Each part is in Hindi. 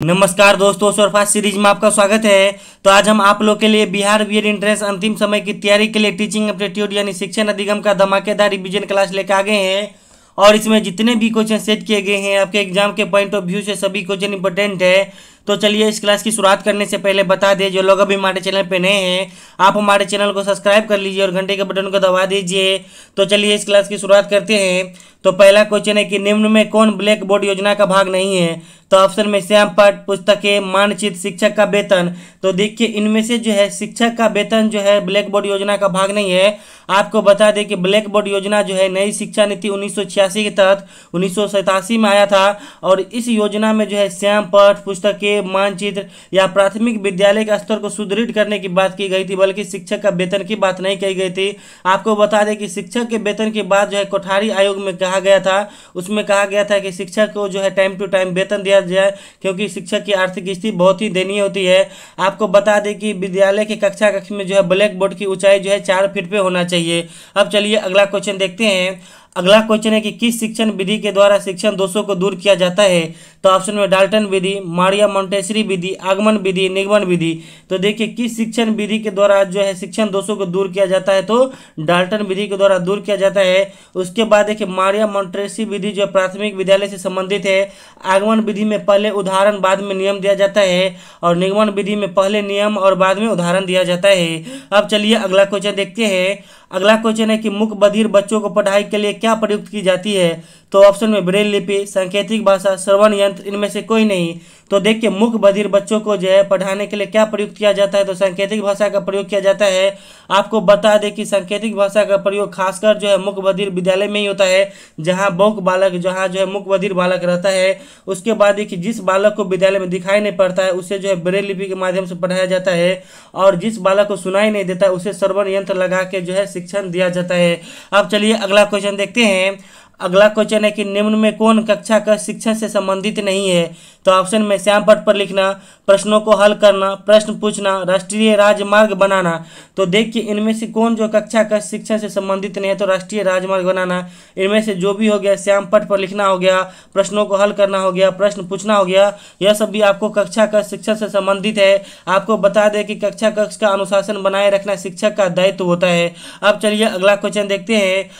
नमस्कार दोस्तों, सरफास्ट सीरीज में आपका स्वागत है। तो आज हम आप लोग के लिए बिहार बीएड एंट्रेंस अंतिम समय की तैयारी के लिए टीचिंग एप्टीट्यूड यानी शिक्षण अधिगम का धमाकेदार रिवीजन क्लास लेकर आ गए हैं। और इसमें जितने भी क्वेश्चन सेट किए गए हैं आपके एग्जाम के पॉइंट ऑफ व्यू से सभी क्वेश्चन इंपॉर्टेंट है। तो चलिए इस क्लास की शुरुआत करने से पहले बता दें, जो लोग अभी हमारे चैनल पे नए हैं आप हमारे चैनल को सब्सक्राइब कर लीजिए और घंटे के बटन को दबा दीजिए। तो चलिए इस क्लास की शुरुआत करते हैं। तो पहला क्वेश्चन है कि निम्न में कौन ब्लैक बोर्ड योजना का भाग नहीं है। तो ऑप्शन में श्याम पाठ पुस्तकें, मानचित्र, शिक्षक का वेतन। तो देखिए इनमें से जो है शिक्षक का वेतन जो है ब्लैक बोर्ड योजना का भाग नहीं है। आपको बता दें कि ब्लैक बोर्ड योजना जो है नई शिक्षा नीति 1986 के तहत 1987 में आया था। और इस योजना में जो है श्याम पाठ पुस्तकें, मानचित्र या प्राथमिक विद्यालय के स्तर को सुदृढ़ करने की बात की गई थी, बल्कि शिक्षक का वेतन की बात नहीं कही गई थी। आपको बता दें कि शिक्षक के वेतन की बात जो है कोठारी आयोग में कहा गया था। उसमें कहा गया था कि शिक्षक को जो है टाइम टू टाइम वेतन दिया जाए, क्योंकि शिक्षक की आर्थिक स्थिति बहुत ही दयनीय होती है। आपको बता दें कि विद्यालय के कक्षा कक्ष में जो है ब्लैक बोर्ड की ऊंचाई जो है 4 फीट पे होना चाहिए। अब चलिए अगला क्वेश्चन देखते हैं। अगला क्वेश्चन है कि किस शिक्षण विधि के द्वारा शिक्षण दोषों को दूर किया जाता है। तो ऑप्शन में डाल्टन विधि, मारिया मोंटेसरी विधि, आगमन विधि, निगमन विधि। तो देखिए किस शिक्षण विधि के द्वारा जो है शिक्षण दोषों को दूर किया जाता है, तो डाल्टन विधि के द्वारा दूर किया जाता है। उसके बाद देखिए मारिया मोंटेसरी विधि जो प्राथमिक विद्यालय से संबंधित है। आगमन विधि में पहले उदाहरण बाद में नियम दिया जाता है, और निगमन विधि में पहले नियम और बाद में उदाहरण दिया जाता है। अब चलिए अगला क्वेश्चन देखते हैं। अगला क्वेश्चन है कि मूक बधिर बच्चों को पढ़ाई के लिए क्या प्रयुक्त की जाती है। तो ऑप्शन में ब्रेल लिपि, सांकेतिक भाषा, श्रवण यंत्र, इनमें से कोई नहीं। तो देखिए मूक बधिर बच्चों को जो है पढ़ाने के लिए क्या प्रयुक्त किया जाता है, तो सांकेतिक भाषा का प्रयोग किया जाता है। आपको बता दें कि सांकेतिक भाषा का प्रयोग खासकर जो है मूक बधिर विद्यालय में ही होता है, जहाँ बौक बालक जहाँ जो है मूक बधिर बालक रहता है। उसके बाद देखिए जिस बालक को विद्यालय में दिखाई नहीं पड़ता है उसे जो है ब्रेल लिपि के माध्यम से पढ़ाया जाता है, और जिस बालक को सुनाई नहीं देता उसे श्रवण यंत्र लगा के जो है शिक्षण दिया जाता है। अब चलिए अगला क्वेश्चन देखते हैं। अगला क्वेश्चन है कि निम्न में कौन कक्षा का शिक्षण से संबंधित नहीं है। तो ऑप्शन में श्याम पट पर लिखना, प्रश्नों को हल करना, प्रश्न पूछना, राष्ट्रीय राजमार्ग बनाना। तो देखिए इनमें से कौन जो कक्षा का शिक्षण से संबंधित नहीं है, तो राष्ट्रीय राजमार्ग बनाना। इनमें से जो भी हो गया, श्याम पट पर लिखना हो गया, प्रश्नों को हल करना हो गया, प्रश्न पूछना हो गया, यह सब भी आपको कक्षा का शिक्षण से संबंधित है। आपको बता दें कि कक्षा कक्ष का अनुशासन बनाए रखना शिक्षक का दायित्व होता है। अब चलिए अगला क्वेश्चन देखते हैं।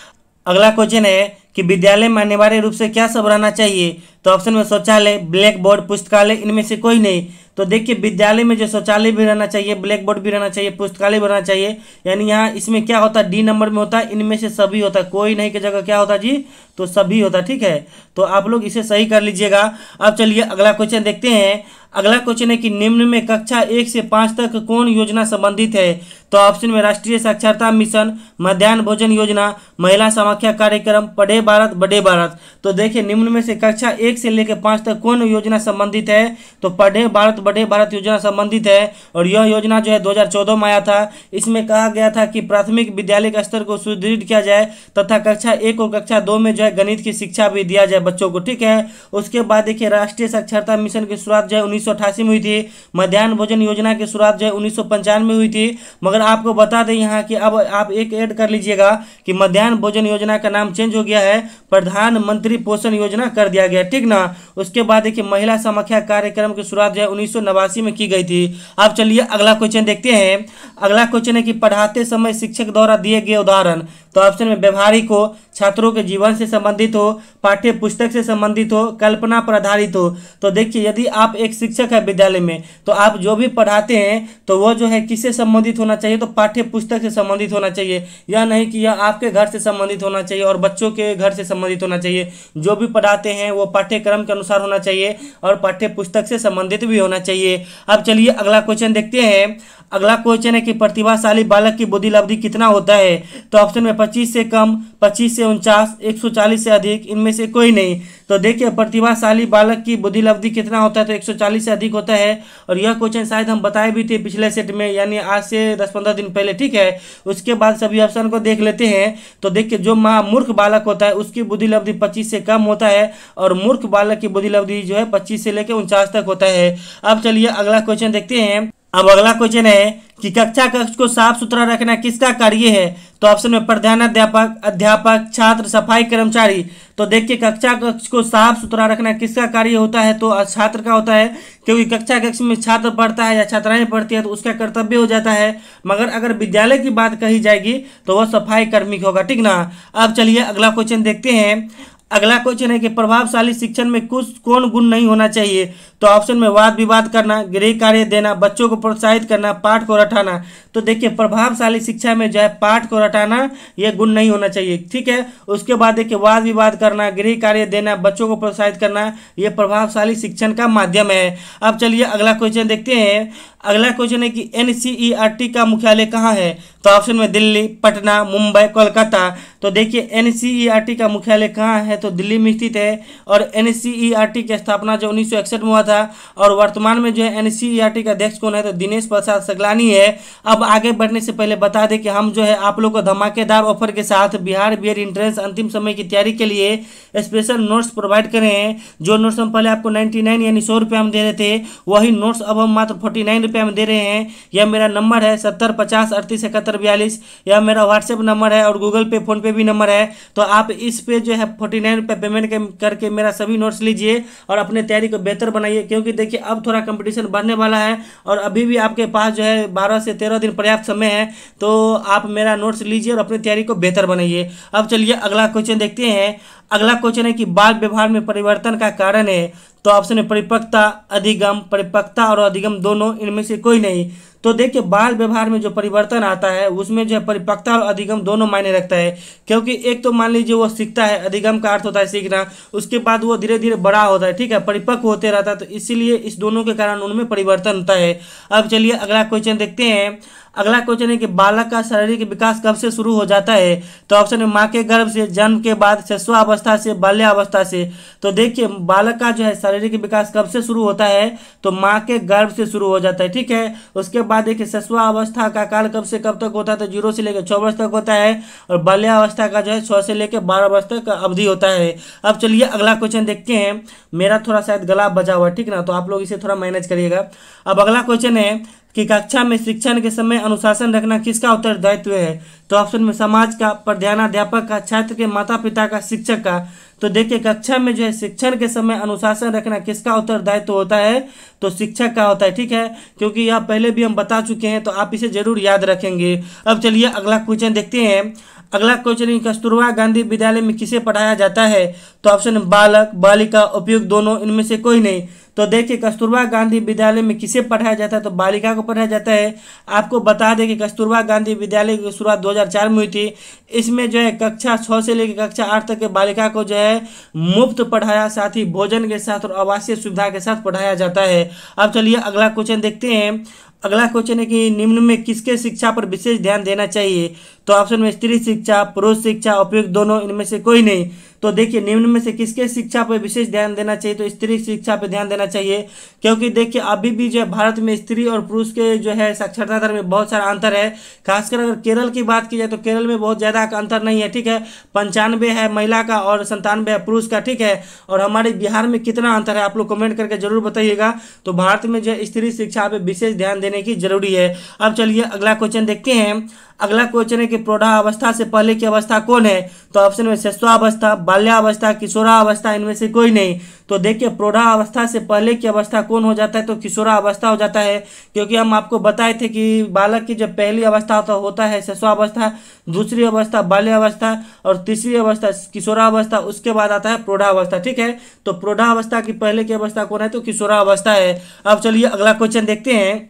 अगला क्वेश्चन है कि विद्यालय में अनिवार्य रूप से क्या सब रहना चाहिए। तो ऑप्शन में शौचालय, ब्लैक बोर्ड, पुस्तकालय, इनमें से कोई नहीं। तो देखिए विद्यालय में जो शौचालय भी रहना चाहिए, ब्लैक बोर्ड भी रहना चाहिए, पुस्तकालय भी रहना चाहिए। यानी यहाँ इसमें क्या होता है, डी नंबर में होता है, इनमें से सभी होता है, कोई नहीं की जगह क्या होता है जी, तो सभी होता है। ठीक है, तो आप लोग इसे सही कर लीजिएगा। अब चलिए अगला क्वेश्चन देखते हैं। अगला क्वेश्चन है कि निम्न में कक्षा 1 से 5 तक कौन योजना संबंधित है। तो ऑप्शन में राष्ट्रीय साक्षरता मिशन, मध्याह्न भोजन योजना, महिला समाख्या कार्यक्रम, पढ़े भारत बढ़े भारत। तो देखिए निम्न में से कक्षा 1 से लेकर 5 तक कौन योजना संबंधित है, तो पढ़े भारत बढ़े भारत योजना संबंधित है। और यह योजना जो है 2014 में आया था। इसमें कहा गया था कि प्राथमिक विद्यालय के स्तर को सुदृढ़ किया जाए तथा कक्षा 1 और कक्षा 2 में जो है गणित की शिक्षा भी दिया जाए बच्चों को। ठीक है, उसके बाद देखिए राष्ट्रीय साक्षरता मिशन की शुरुआत जो है 1988 में हुई थी। मध्याह्न भोजन योजना की शुरुआत जो है 1995 में हुई थी। मगर आपको बता दें यहाँ कि अब आप एक ऐड कर लीजिएगा कि मध्याह्न भोजन योजना का नाम चेंज हो गया है, प्रधानमंत्री पोषण योजना कर दिया गया। ठीक ना। उसके बाद देखिए महिला समाख्या कार्यक्रम की शुरुआत जो है 1989 में की गई थी। अब चलिए अगला क्वेश्चन देखते हैं। अगला क्वेश्चन है कि पढ़ाते समय शिक्षक द्वारा दिए गए उदाहरण। तो ऑप्शन में व्यवहारिक हो, छात्रों के जीवन से संबंधित हो, पाठ्य पुस्तक से संबंधित हो, कल्पना पर आधारित हो। तो देखिए यदि आप एक शिक्षक है विद्यालय में, तो आप जो भी पढ़ाते हैं तो वो जो है किससे संबंधित होना चाहिए, तो पाठ्य पुस्तक से संबंधित होना चाहिए। यह नहीं कि यह आपके घर से संबंधित होना चाहिए और बच्चों के घर से संबंधित होना चाहिए। जो भी पढ़ाते हैं वो पाठ्यक्रम के अनुसार होना चाहिए और पाठ्य पुस्तक से संबंधित भी होना चाहिए। अब चलिए अगला क्वेश्चन देखते हैं। अगला क्वेश्चन है कि प्रतिभाशाली बालक की बुद्धि लब्धि कितना होता है। तो ऑप्शन में 25 से कम, 25 से 49, 140 से अधिक, इनमें से कोई नहीं। तो देखिए प्रतिभाशाली बालक की बुद्धि लब्धि कितना होता है, तो 140 से अधिक होता है। और यह क्वेश्चन शायद हम बताए भी थे पिछले सेट में, यानी आज से 10-15 दिन पहले। ठीक है, उसके बाद सभी ऑप्शन को देख लेते हैं। तो देखिए जो महामूर्ख बालक होता है उसकी बुद्धि लब्धि 25 से कम होता है, और मूर्ख बालक की बुद्धि लब्धि जो है 25 से लेकर 49 तक होता है। अब चलिए अगला क्वेश्चन देखते हैं। अब अगला क्वेश्चन है कि कक्षा कक्ष को साफ सुथरा रखना किसका कार्य है? तो ऑप्शन में प्रधानाध्यापक, अध्यापक, छात्र, सफाई कर्मचारी। तो देखिए कक्षा कक्ष को साफ सुथरा रखना किसका कार्य होता है? तो छात्र का होता है, क्योंकि कक्षा कक्ष में छात्र पढ़ता है या छात्राएं पढ़ती है तो उसका कर्तव्य हो जाता है। मगर अगर विद्यालय की बात कही जाएगी तो वह सफाई कर्मी होगा, ठीक ना। अब चलिए अगला क्वेश्चन देखते हैं। अगला क्वेश्चन है कि प्रभावशाली शिक्षण में कुछ कौन गुण नहीं होना चाहिए? तो ऑप्शन में वाद विवाद करना, गृह कार्य देना, बच्चों को प्रोत्साहित करना, पाठ को रटाना। तो देखिए प्रभावशाली शिक्षा में जो है पाठ को रटाना यह गुण नहीं होना चाहिए, ठीक है। उसके बाद देखिए वाद विवाद करना, गृह कार्य देना, बच्चों को प्रोत्साहित करना, यह प्रभावशाली शिक्षण का माध्यम है। अब चलिए अगला क्वेश्चन देखते हैं। अगला क्वेश्चन है कि एनसीईआरटी का मुख्यालय कहाँ है? तो ऑप्शन में दिल्ली, पटना, मुंबई, कोलकाता। तो देखिए एनसीईआरटी का मुख्यालय कहाँ है? तो दिल्ली में स्थित है। और एनसीईआरटी की स्थापना जो 1961 में हुआ था। और वर्तमान में जो है एनसीईआरटी का अध्यक्ष कौन है? तो दिनेश प्रसाद सगलानी है। अब आगे बढ़ने से पहले बता दें कि हम जो है आप लोग को धमाकेदार ऑफर के साथ बिहार बीएड एंट्रेंस अंतिम समय की तैयारी के लिए स्पेशल नोट्स प्रोवाइड कर रहे हैं। जो नोट्स हम पहले आपको 99 यानी 100 रुपये में दे रहे थे, वही नोट्स अब हम मात्र 49 रुपये में दे रहे हैं। यह मेरा नंबर है 7050387142। यह मेरा व्हाट्सएप नंबर है और गूगल पे, फोन पे भी नंबर है। तो आप इस पे जो है 49 रुपये पेमेंट करके मेरा सभी नोट्स लीजिए और अपने तैयारी को बेहतर बनाइए, क्योंकि देखिए अब थोड़ा कंपटीशन बढ़ने वाला है और अभी भी आपके पास जो है 12 से 13 दिन पर्याप्त समय है। तो आप मेरा नोट्स लीजिए और अपनी तैयारी को बेहतर बनाइए। अब चलिए अगला क्वेश्चन देखते हैं। अगला क्वेश्चन है कि बाल व्यवहार में परिवर्तन का कारण है। तो ऑप्शन है परिपक्वता, अधिगम, परिपक्वता और अधिगम दोनों, इनमें से कोई नहीं। तो देखिए बाल व्यवहार में जो परिवर्तन आता है उसमें जो है परिपक्वता और अधिगम दोनों मायने रखता है। क्योंकि एक तो मान लीजिए वो सीखता है, अधिगम का अर्थ होता है सीखना, उसके बाद वो धीरे धीरे बड़ा होता है, ठीक है, परिपक्व होते रहता है। तो इसीलिए इस दोनों के कारण उनमें परिवर्तन होता है। अब चलिए अगला क्वेश्चन देखते हैं। अगला क्वेश्चन है कि बालक का शारीरिक विकास कब से शुरू हो जाता है? तो ऑप्शन है माँ के गर्भ से, जन्म के बाद, शिशुअवस्था से, बाल्यावस्था से। तो देखिए बालक का जो है शारीरिक विकास कब से शुरू होता है? तो माँ के गर्भ से शुरू हो जाता है, ठीक है। उसके बाद देखिए शिशुअवस्था का काल कब से कब तक होता है? तो 0 से लेकर 6 वर्ष तक होता है। और बाल्यावस्था का जो है 6 से लेकर 12 वर्ष तक का अवधि होता है। अब चलिए अगला क्वेश्चन देखते हैं। मेरा थोड़ा शायद गला बजा हुआ है, ठीक ना, तो आप लोग इसे थोड़ा मैनेज करिएगा। अब अगला क्वेश्चन है कि कक्षा में शिक्षण के समय अनुशासन रखना किसका उत्तरदायित्व है? तो ऑप्शन में समाज का, प्रधानाध्यापक का, छात्र के माता पिता का, शिक्षक का। तो देखिए कक्षा में जो है शिक्षण के समय अनुशासन रखना किसका उत्तरदायित्व होता है? तो शिक्षक का होता है, ठीक है, क्योंकि यह पहले भी हम बता चुके हैं, तो आप इसे जरूर याद रखेंगे। अब चलिए अगला क्वेश्चन देखते हैं। अगला क्वेश्चन कस्तूरबा गांधी विद्यालय में किसे पढ़ाया जाता है? तो ऑप्शन है बालक, बालिका, उपयुक्त दोनों, इनमें से कोई नहीं। तो देखिए कस्तूरबा गांधी विद्यालय में किसे पढ़ाया जाता है? तो बालिका को पढ़ाया जाता है। आपको बता दें कि कस्तूरबा गांधी विद्यालय की शुरुआत 2004 में हुई थी। इसमें जो है कक्षा 6 से लेकर कक्षा 8 तक के बालिका को जो है मुफ्त पढ़ाया, साथ ही भोजन के साथ और आवासीय सुविधा के साथ पढ़ाया जाता है। अब चलिए अगला क्वेश्चन देखते हैं। अगला क्वेश्चन है कि निम्न में किसके शिक्षा पर विशेष ध्यान देना चाहिए? तो ऑप्शन में स्त्री शिक्षा, पुरुष शिक्षा, उपयुक्त दोनों, इनमें से कोई नहीं। तो देखिए निम्न में से किसके शिक्षा पर विशेष ध्यान देना चाहिए? तो स्त्री शिक्षा पर ध्यान देना चाहिए, क्योंकि देखिए अभी भी जो है भारत में स्त्री और पुरुष के जो है साक्षरता दर में बहुत सारा अंतर है। खासकर अगर केरल की बात की जाए तो केरल में बहुत ज़्यादा अंतर नहीं है, ठीक है, 95 है महिला का और 97 है पुरुष का, ठीक है। और हमारे बिहार में कितना अंतर है आप लोग कमेंट करके जरूर बताइएगा। तो भारत में जो है स्त्री शिक्षा पर विशेष ध्यान देने की जरूरी है। अब चलिए अगला क्वेश्चन देखते हैं। अगला क्वेश्चन है कि प्रौढ़ावस्था से पहले की अवस्था कौन है? तो ऑप्शन में शिशुअवस्था, बाल्यावस्था, किशोरावस्था, इनमें से कोई नहीं। तो देखिए प्रौढ़ावस्था से पहले की अवस्था कौन हो जाता है? तो किशोरावस्था हो जाता है, क्योंकि हम आपको बताए थे कि बालक की जब पहली अवस्था होता है शिशुअवस्था, दूसरी अवस्था बाल्यावस्था और तीसरी अवस्था किशोरावस्था, उसके बाद आता है प्रौढ़ावस्था, ठीक है। तो प्रौढ़ावस्था की पहले की अवस्था कौन है? तो किशोरावस्था है। अब चलिए अगला क्वेश्चन देखते हैं।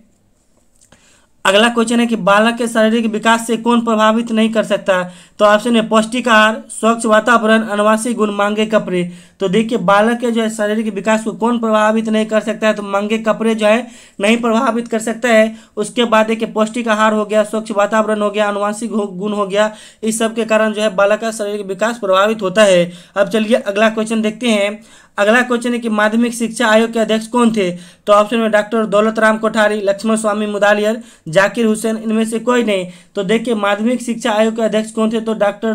अगला क्वेश्चन है कि बालक के शारीरिक विकास से कौन प्रभावित नहीं कर सकता? तो ऑप्शन है पौष्टिक आहार, स्वच्छ वातावरण, आनुवांशिक गुण, महंगे कपड़े। तो देखिए बालक के जो है शारीरिक विकास को कौन प्रभावित नहीं कर सकता है? तो महंगे कपड़े जो है नहीं प्रभावित कर सकता है। उसके बाद देखिए पौष्टिक आहार हो गया, स्वच्छ वातावरण हो गया, आनुवांशिक गुण हो गया, इस सब के कारण जो है बालक का शारीरिक विकास प्रभावित होता है। अब चलिए अगला क्वेश्चन देखते हैं। अगला क्वेश्चन है कि माध्यमिक शिक्षा आयोग के अध्यक्ष कौन थे? तो ऑप्शन में डॉक्टर दौलत राम कोठारी, लक्ष्मण स्वामी मुदालियर, जाकिर हुसैन, इनमें से कोई नहीं। तो देखिए माध्यमिक शिक्षा आयोग के अध्यक्ष कौन थे? तो डॉक्टर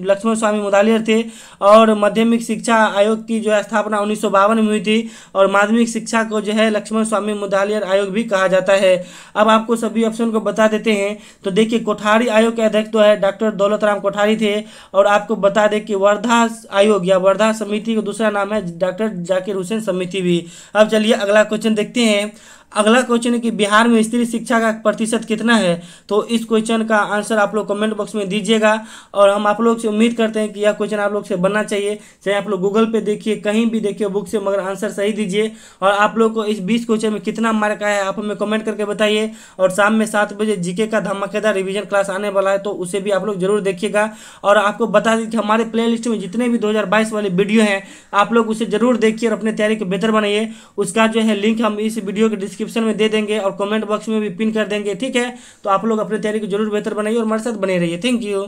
लक्ष्मण स्वामी मुदालियर थे। और माध्यमिक शिक्षा आयोग की जो है स्थापना 1952 में हुई थी और माध्यमिक शिक्षा को जो है लक्ष्मण स्वामी मुदालियर आयोग भी कहा जाता है। अब आपको सभी ऑप्शन को बता देते हैं। तो देखिए कोठारी आयोग के अध्यक्ष तो है डॉक्टर दौलत राम कोठारी थे। और आपको बता दें कि वर्धा आयोग या वर्धा समिति का दूसरा नाम है डॉक्टर जाकिर हुसैन समिति भी। अब चलिए अगला क्वेश्चन देखते हैं। अगला क्वेश्चन है कि बिहार में स्त्री शिक्षा का प्रतिशत कितना है? तो इस क्वेश्चन का आंसर आप लोग कमेंट बॉक्स में दीजिएगा और हम आप लोग से उम्मीद करते हैं कि यह क्वेश्चन आप लोग से बनना चाहिए। चाहे आप लोग गूगल पे देखिए, कहीं भी देखिए बुक से, मगर आंसर सही दीजिए। और आप लोग को इस 20 क्वेश्चन में कितना मार्क आया है आप हमें कमेंट करके बताइए। और शाम में 7 बजे जीके का धमाकेदार रिवीजन क्लास आने वाला है, तो उसे भी आप लोग जरूर देखिएगा। और आपको बता दें कि हमारे प्ले लिस्ट में जितने भी 2022 वाले वीडियो हैं आप लोग उसे जरूर देखिए और अपने तैयारी को बेहतर बनाइए। उसका जो है लिंक हम इस वीडियो के डिस्क्रिप्शन में दे देंगे और कमेंट बॉक्स में भी पिन कर देंगे, ठीक है। तो आप लोग अपनी तैयारी को जरूर बेहतर बनाइए और हमारे साथ बने रहिए। Thank you.